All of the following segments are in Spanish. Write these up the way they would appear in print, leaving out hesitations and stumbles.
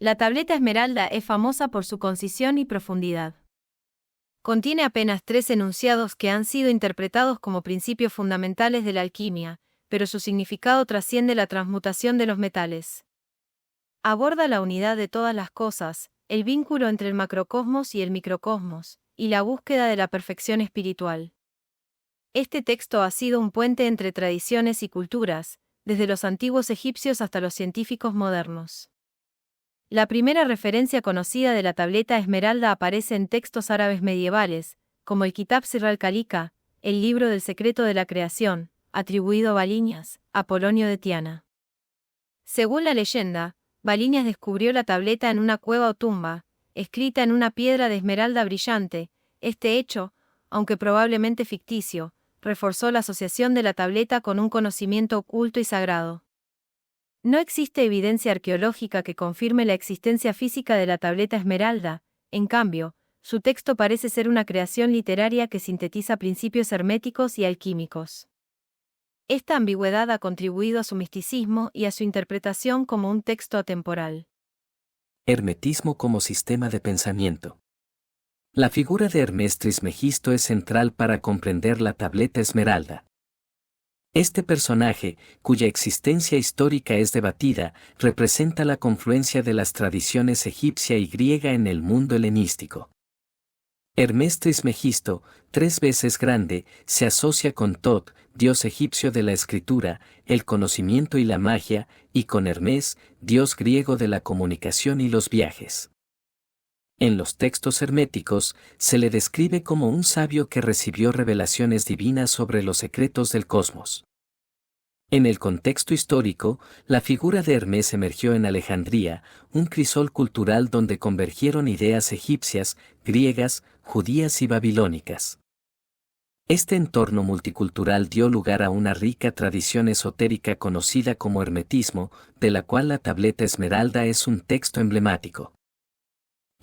La tableta esmeralda es famosa por su concisión y profundidad. Contiene apenas 3 enunciados que han sido interpretados como principios fundamentales de la alquimia, pero su significado trasciende la transmutación de los metales. Aborda la unidad de todas las cosas, el vínculo entre el macrocosmos y el microcosmos, y la búsqueda de la perfección espiritual. Este texto ha sido un puente entre tradiciones y culturas, desde los antiguos egipcios hasta los científicos modernos. La primera referencia conocida de la tableta esmeralda aparece en textos árabes medievales, como el Kitab Sirr al-Khalika, el libro del secreto de la creación, atribuido a Baliñas, Apolonio de Tiana. Según la leyenda, Baliñas descubrió la tableta en una cueva o tumba, escrita en una piedra de esmeralda brillante. Este hecho, aunque probablemente ficticio, reforzó la asociación de la tableta con un conocimiento oculto y sagrado. No existe evidencia arqueológica que confirme la existencia física de la tableta esmeralda, en cambio, su texto parece ser una creación literaria que sintetiza principios herméticos y alquímicos. Esta ambigüedad ha contribuido a su misticismo y a su interpretación como un texto atemporal. Hermetismo como sistema de pensamiento. La figura de Hermes Trismegisto es central para comprender la tableta esmeralda. Este personaje, cuya existencia histórica es debatida, representa la confluencia de las tradiciones egipcia y griega en el mundo helenístico. Hermes Trismegisto, 3 veces grande, se asocia con Tot, dios egipcio de la escritura, el conocimiento y la magia, y con Hermes, dios griego de la comunicación y los viajes. En los textos herméticos, se le describe como un sabio que recibió revelaciones divinas sobre los secretos del cosmos. En el contexto histórico, la figura de Hermes emergió en Alejandría, un crisol cultural donde convergieron ideas egipcias, griegas, judías y babilónicas. Este entorno multicultural dio lugar a una rica tradición esotérica conocida como hermetismo, de la cual la tableta esmeralda es un texto emblemático.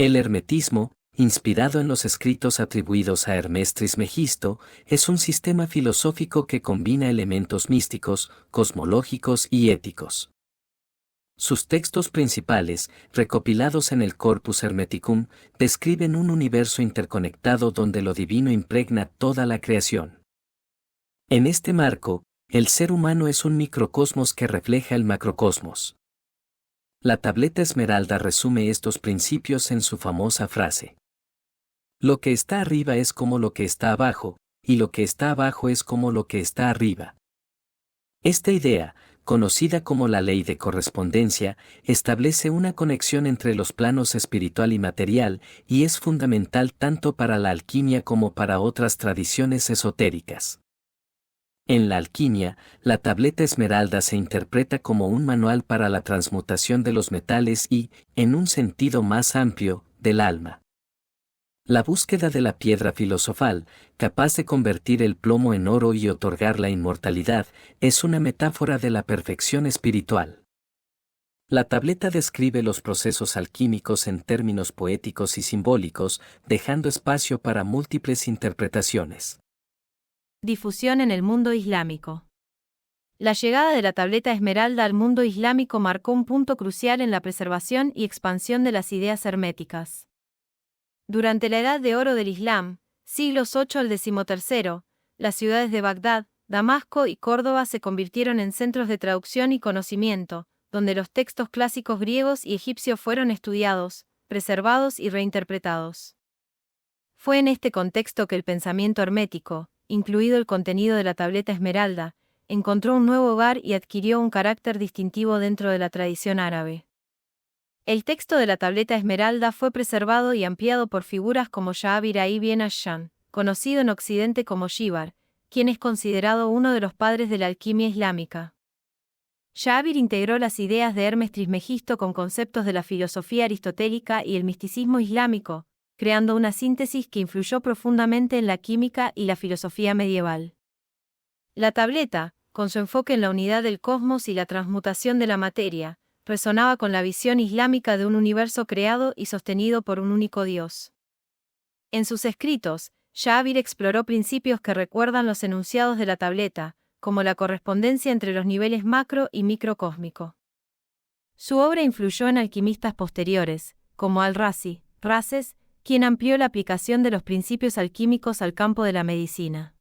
El hermetismo, inspirado en los escritos atribuidos a Hermes Trismegisto, es un sistema filosófico que combina elementos místicos, cosmológicos y éticos. Sus textos principales, recopilados en el Corpus Hermeticum, describen un universo interconectado donde lo divino impregna toda la creación. En este marco, el ser humano es un microcosmos que refleja el macrocosmos. La tableta esmeralda resume estos principios en su famosa frase: lo que está arriba es como lo que está abajo, y lo que está abajo es como lo que está arriba. Esta idea, conocida como la ley de correspondencia, establece una conexión entre los planos espiritual y material, y es fundamental tanto para la alquimia como para otras tradiciones esotéricas. En la alquimia, la tableta esmeralda se interpreta como un manual para la transmutación de los metales y, en un sentido más amplio, del alma. La búsqueda de la piedra filosofal, capaz de convertir el plomo en oro y otorgar la inmortalidad, es una metáfora de la perfección espiritual. La tableta describe los procesos alquímicos en términos poéticos y simbólicos, dejando espacio para múltiples interpretaciones. Difusión en el mundo islámico. La llegada de la tableta esmeralda al mundo islámico marcó un punto crucial en la preservación y expansión de las ideas herméticas. Durante la Edad de Oro del Islam, siglos VIII al XIII, las ciudades de Bagdad, Damasco y Córdoba se convirtieron en centros de traducción y conocimiento, donde los textos clásicos griegos y egipcios fueron estudiados, preservados y reinterpretados. Fue en este contexto que el pensamiento hermético, incluido el contenido de la tableta esmeralda, encontró un nuevo hogar y adquirió un carácter distintivo dentro de la tradición árabe. El texto de la tableta esmeralda fue preservado y ampliado por figuras como Jabir ibn Hassan, conocido en Occidente como Jibar, quien es considerado uno de los padres de la alquimia islámica. Jabir integró las ideas de Hermes Trismegisto con conceptos de la filosofía aristotélica y el misticismo islámico, creando una síntesis que influyó profundamente en la química y la filosofía medieval. La tableta, con su enfoque en la unidad del cosmos y la transmutación de la materia, resonaba con la visión islámica de un universo creado y sostenido por un único Dios. En sus escritos, Jabir exploró principios que recuerdan los enunciados de la tableta, como la correspondencia entre los niveles macro y microcósmico. Su obra influyó en alquimistas posteriores, como Al-Razi, Rhazes, quien amplió la aplicación de los principios alquímicos al campo de la medicina.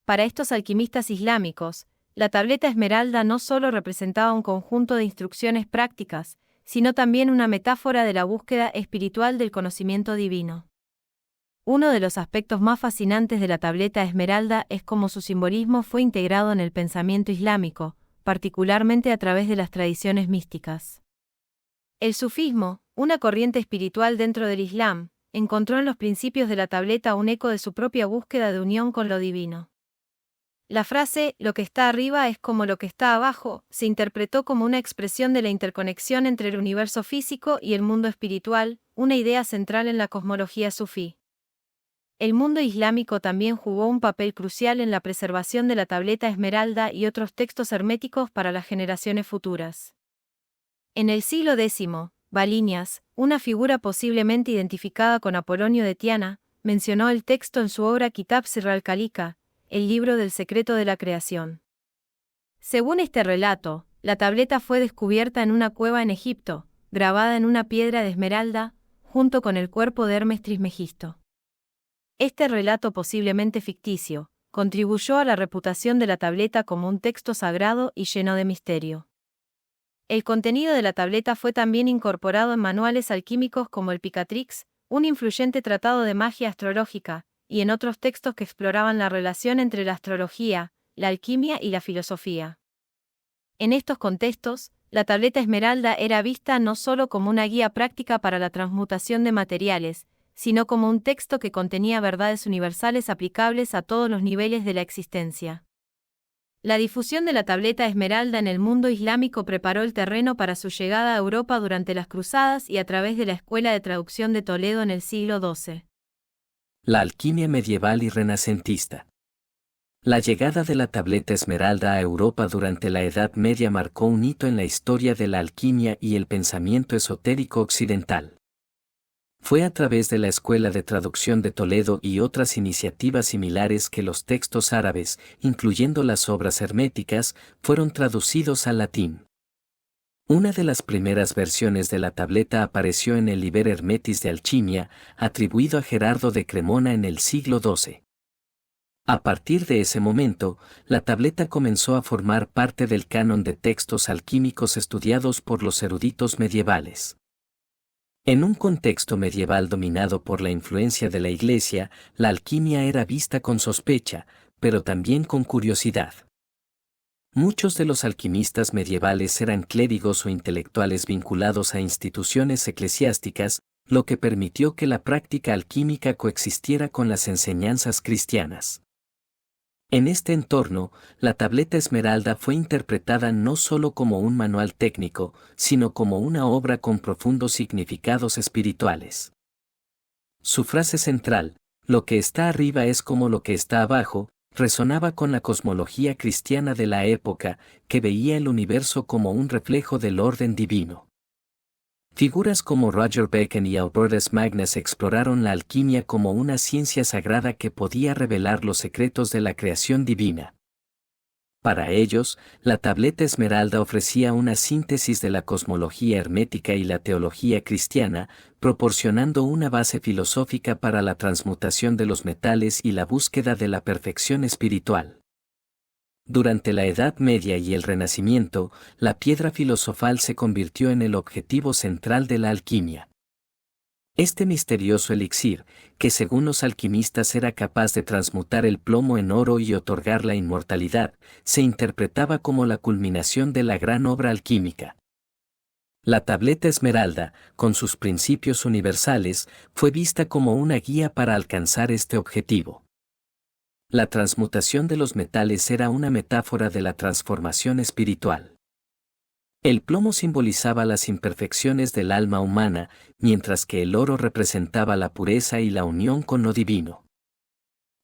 Para estos alquimistas islámicos, la tableta esmeralda no solo representaba un conjunto de instrucciones prácticas, sino también una metáfora de la búsqueda espiritual del conocimiento divino. Uno de los aspectos más fascinantes de la tableta esmeralda es cómo su simbolismo fue integrado en el pensamiento islámico, particularmente a través de las tradiciones místicas. El sufismo, una corriente espiritual dentro del Islam, encontró en los principios de la tableta un eco de su propia búsqueda de unión con lo divino. La frase, lo que está arriba es como lo que está abajo, se interpretó como una expresión de la interconexión entre el universo físico y el mundo espiritual, una idea central en la cosmología sufí. El mundo islámico también jugó un papel crucial en la preservación de la tableta esmeralda y otros textos herméticos para las generaciones futuras. En el siglo X, Balinias, una figura posiblemente identificada con Apolonio de Tiana, mencionó el texto en su obra Kitab Sirr al-Khaliqa, el libro del secreto de la creación. Según este relato, la tableta fue descubierta en una cueva en Egipto, grabada en una piedra de esmeralda, junto con el cuerpo de Hermes Trismegisto. Este relato posiblemente ficticio, contribuyó a la reputación de la tableta como un texto sagrado y lleno de misterio. El contenido de la tableta fue también incorporado en manuales alquímicos como el Picatrix, un influyente tratado de magia astrológica, y en otros textos que exploraban la relación entre la astrología, la alquimia y la filosofía. En estos contextos, la tableta esmeralda era vista no solo como una guía práctica para la transmutación de materiales, sino como un texto que contenía verdades universales aplicables a todos los niveles de la existencia. La difusión de la tableta esmeralda en el mundo islámico preparó el terreno para su llegada a Europa durante las Cruzadas y a través de la Escuela de Traducción de Toledo en el siglo XII. La alquimia medieval y renacentista. La llegada de la tableta esmeralda a Europa durante la Edad Media marcó un hito en la historia de la alquimia y el pensamiento esotérico occidental. Fue a través de la Escuela de Traducción de Toledo y otras iniciativas similares que los textos árabes, incluyendo las obras herméticas, fueron traducidos al latín. Una de las primeras versiones de la tableta apareció en el Liber Hermetis de Alchimia, atribuido a Gerardo de Cremona en el siglo XII. A partir de ese momento, la tableta comenzó a formar parte del canon de textos alquímicos estudiados por los eruditos medievales. En un contexto medieval dominado por la influencia de la Iglesia, la alquimia era vista con sospecha, pero también con curiosidad. Muchos de los alquimistas medievales eran clérigos o intelectuales vinculados a instituciones eclesiásticas, lo que permitió que la práctica alquímica coexistiera con las enseñanzas cristianas. En este entorno, la tableta esmeralda fue interpretada no solo como un manual técnico, sino como una obra con profundos significados espirituales. Su frase central, lo que está arriba es como lo que está abajo, resonaba con la cosmología cristiana de la época, que veía el universo como un reflejo del orden divino. Figuras como Roger Bacon y Albertus Magnus exploraron la alquimia como una ciencia sagrada que podía revelar los secretos de la creación divina. Para ellos, la tableta esmeralda ofrecía una síntesis de la cosmología hermética y la teología cristiana, proporcionando una base filosófica para la transmutación de los metales y la búsqueda de la perfección espiritual. Durante la Edad Media y el Renacimiento, la piedra filosofal se convirtió en el objetivo central de la alquimia. Este misterioso elixir, que según los alquimistas era capaz de transmutar el plomo en oro y otorgar la inmortalidad, se interpretaba como la culminación de la gran obra alquímica. La tableta esmeralda, con sus principios universales, fue vista como una guía para alcanzar este objetivo. La transmutación de los metales era una metáfora de la transformación espiritual. El plomo simbolizaba las imperfecciones del alma humana, mientras que el oro representaba la pureza y la unión con lo divino.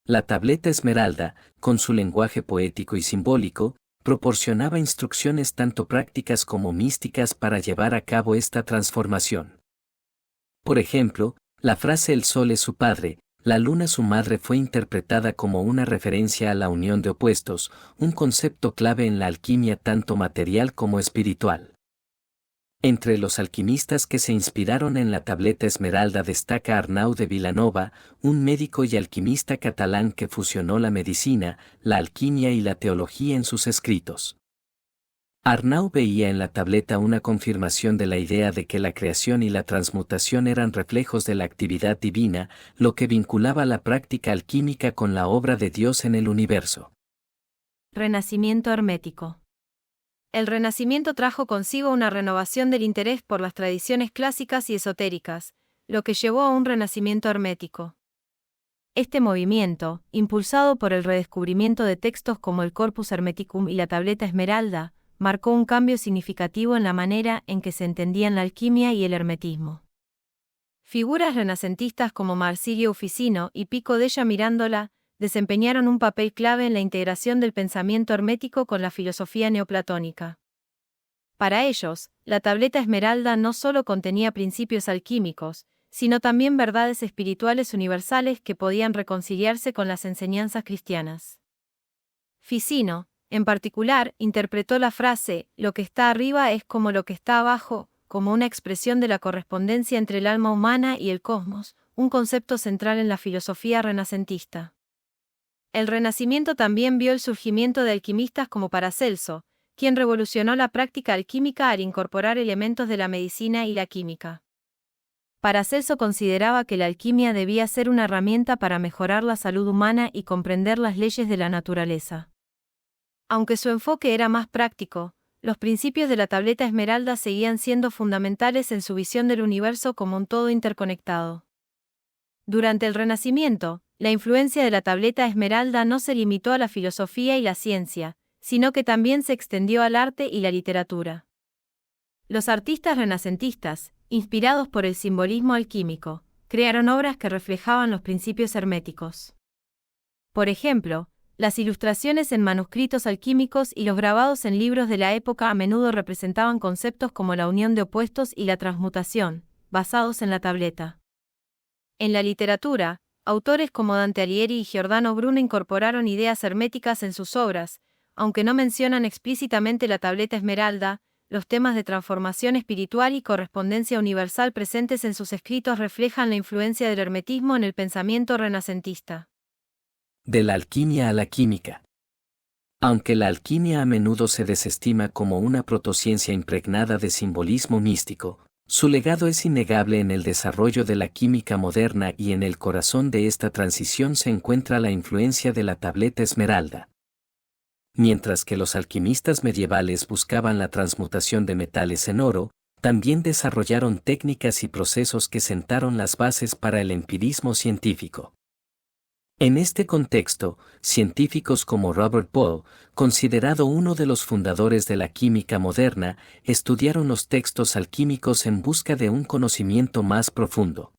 La tableta esmeralda, con su lenguaje poético y simbólico, proporcionaba instrucciones tanto prácticas como místicas para llevar a cabo esta transformación. Por ejemplo, la frase "el sol es su padre, la luna su madre" fue interpretada como una referencia a la unión de opuestos, un concepto clave en la alquimia tanto material como espiritual. Entre los alquimistas que se inspiraron en la tableta esmeralda destaca Arnau de Vilanova, un médico y alquimista catalán que fusionó la medicina, la alquimia y la teología en sus escritos. Arnau veía en la tableta una confirmación de la idea de que la creación y la transmutación eran reflejos de la actividad divina, lo que vinculaba la práctica alquímica con la obra de Dios en el universo. Renacimiento hermético. El Renacimiento trajo consigo una renovación del interés por las tradiciones clásicas y esotéricas, lo que llevó a un renacimiento hermético. Este movimiento, impulsado por el redescubrimiento de textos como el Corpus Hermeticum y la tableta esmeralda, marcó un cambio significativo en la manera en que se entendían la alquimia y el hermetismo. Figuras renacentistas como Marsilio Ufficino y Pico della Mirandola desempeñaron un papel clave en la integración del pensamiento hermético con la filosofía neoplatónica. Para ellos, la tableta esmeralda no solo contenía principios alquímicos, sino también verdades espirituales universales que podían reconciliarse con las enseñanzas cristianas. Ficino, en particular, interpretó la frase «lo que está arriba es como lo que está abajo», como una expresión de la correspondencia entre el alma humana y el cosmos, un concepto central en la filosofía renacentista. El Renacimiento también vio el surgimiento de alquimistas como Paracelso, quien revolucionó la práctica alquímica al incorporar elementos de la medicina y la química. Paracelso consideraba que la alquimia debía ser una herramienta para mejorar la salud humana y comprender las leyes de la naturaleza. Aunque su enfoque era más práctico, los principios de la tableta esmeralda seguían siendo fundamentales en su visión del universo como un todo interconectado. Durante el Renacimiento, la influencia de la tableta esmeralda no se limitó a la filosofía y la ciencia, sino que también se extendió al arte y la literatura. Los artistas renacentistas, inspirados por el simbolismo alquímico, crearon obras que reflejaban los principios herméticos. Por ejemplo, las ilustraciones en manuscritos alquímicos y los grabados en libros de la época a menudo representaban conceptos como la unión de opuestos y la transmutación, basados en la tableta. En la literatura, autores como Dante Alighieri y Giordano Bruno incorporaron ideas herméticas en sus obras, aunque no mencionan explícitamente la tableta esmeralda. Los temas de transformación espiritual y correspondencia universal presentes en sus escritos reflejan la influencia del hermetismo en el pensamiento renacentista. De la alquimia a la química. Aunque la alquimia a menudo se desestima como una protociencia impregnada de simbolismo místico, su legado es innegable en el desarrollo de la química moderna y en el corazón de esta transición se encuentra la influencia de la tableta esmeralda. Mientras que los alquimistas medievales buscaban la transmutación de metales en oro, también desarrollaron técnicas y procesos que sentaron las bases para el empirismo científico. En este contexto, científicos como Robert Boyle, considerado uno de los fundadores de la química moderna, estudiaron los textos alquímicos en busca de un conocimiento más profundo.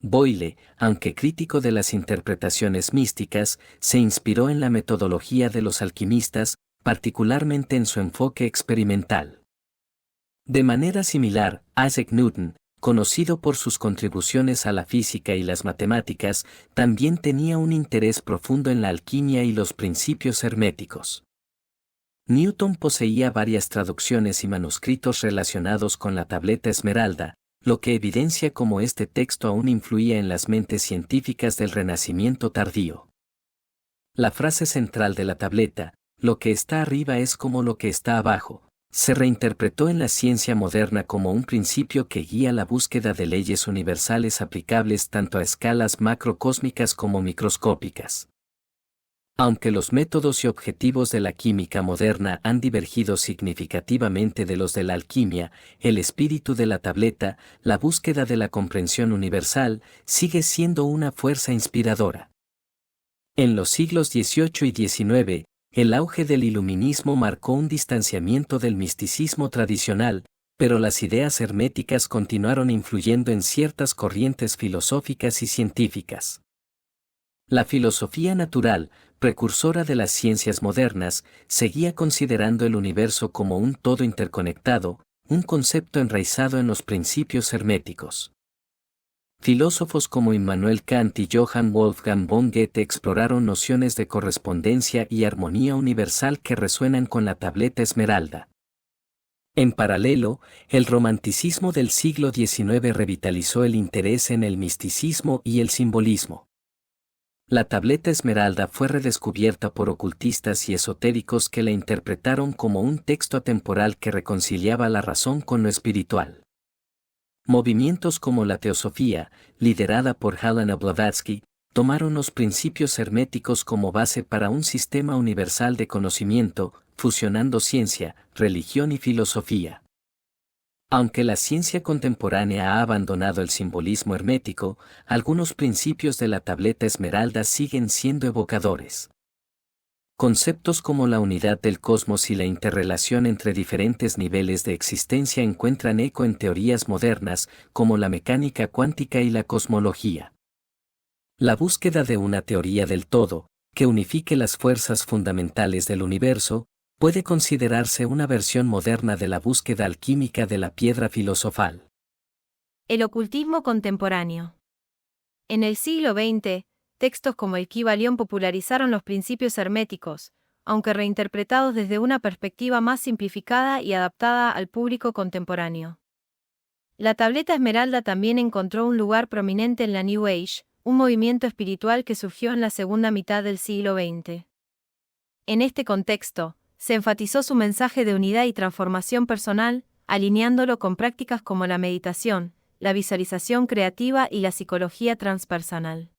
Boyle, aunque crítico de las interpretaciones místicas, se inspiró en la metodología de los alquimistas, particularmente en su enfoque experimental. De manera similar, Isaac Newton, conocido por sus contribuciones a la física y las matemáticas, también tenía un interés profundo en la alquimia y los principios herméticos. Newton poseía varias traducciones y manuscritos relacionados con la tableta esmeralda, lo que evidencia cómo este texto aún influía en las mentes científicas del Renacimiento tardío. La frase central de la tableta, lo que está arriba es como lo que está abajo, se reinterpretó en la ciencia moderna como un principio que guía la búsqueda de leyes universales aplicables tanto a escalas macrocósmicas como microscópicas. Aunque los métodos y objetivos de la química moderna han divergido significativamente de los de la alquimia, el espíritu de la tableta, la búsqueda de la comprensión universal, sigue siendo una fuerza inspiradora. En los siglos XVIII y XIX, el auge del iluminismo marcó un distanciamiento del misticismo tradicional, pero las ideas herméticas continuaron influyendo en ciertas corrientes filosóficas y científicas. La filosofía natural, precursora de las ciencias modernas, seguía considerando el universo como un todo interconectado, un concepto enraizado en los principios herméticos. Filósofos como Immanuel Kant y Johann Wolfgang von Goethe exploraron nociones de correspondencia y armonía universal que resuenan con la tableta esmeralda. En paralelo, el romanticismo del siglo XIX revitalizó el interés en el misticismo y el simbolismo. La tableta esmeralda fue redescubierta por ocultistas y esotéricos que la interpretaron como un texto atemporal que reconciliaba la razón con lo espiritual. Movimientos como la teosofía, liderada por Helena Blavatsky, tomaron los principios herméticos como base para un sistema universal de conocimiento, fusionando ciencia, religión y filosofía. Aunque la ciencia contemporánea ha abandonado el simbolismo hermético, algunos principios de la tableta esmeralda siguen siendo evocadores. Conceptos como la unidad del cosmos y la interrelación entre diferentes niveles de existencia encuentran eco en teorías modernas como la mecánica cuántica y la cosmología. La búsqueda de una teoría del todo, que unifique las fuerzas fundamentales del universo, puede considerarse una versión moderna de la búsqueda alquímica de la piedra filosofal. El ocultismo contemporáneo. En el siglo XX, textos como el Kybalión popularizaron los principios herméticos, aunque reinterpretados desde una perspectiva más simplificada y adaptada al público contemporáneo. La tableta esmeralda también encontró un lugar prominente en la New Age, un movimiento espiritual que surgió en la segunda mitad del siglo XX. En este contexto, se enfatizó su mensaje de unidad y transformación personal, alineándolo con prácticas como la meditación, la visualización creativa y la psicología transpersonal.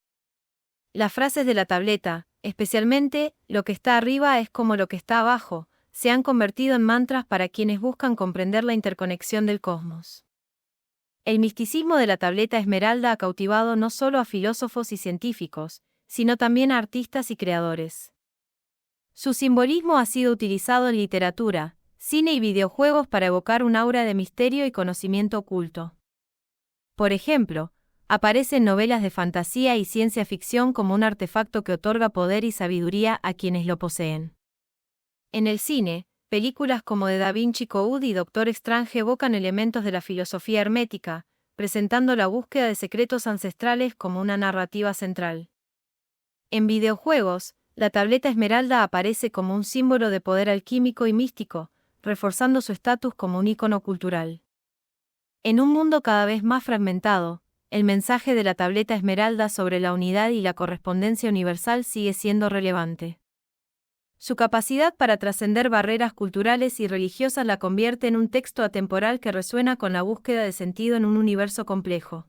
Las frases de la tableta, especialmente, lo que está arriba es como lo que está abajo, se han convertido en mantras para quienes buscan comprender la interconexión del cosmos. El misticismo de la tableta esmeralda ha cautivado no solo a filósofos y científicos, sino también a artistas y creadores. Su simbolismo ha sido utilizado en literatura, cine y videojuegos para evocar un aura de misterio y conocimiento oculto. Por ejemplo, aparece en novelas de fantasía y ciencia ficción como un artefacto que otorga poder y sabiduría a quienes lo poseen. En el cine, películas como The Da Vinci Code y Doctor Strange evocan elementos de la filosofía hermética, presentando la búsqueda de secretos ancestrales como una narrativa central. En videojuegos, la tableta esmeralda aparece como un símbolo de poder alquímico y místico, reforzando su estatus como un ícono cultural. En un mundo cada vez más fragmentado, el mensaje de la tableta esmeralda sobre la unidad y la correspondencia universal sigue siendo relevante. Su capacidad para trascender barreras culturales y religiosas la convierte en un texto atemporal que resuena con la búsqueda de sentido en un universo complejo.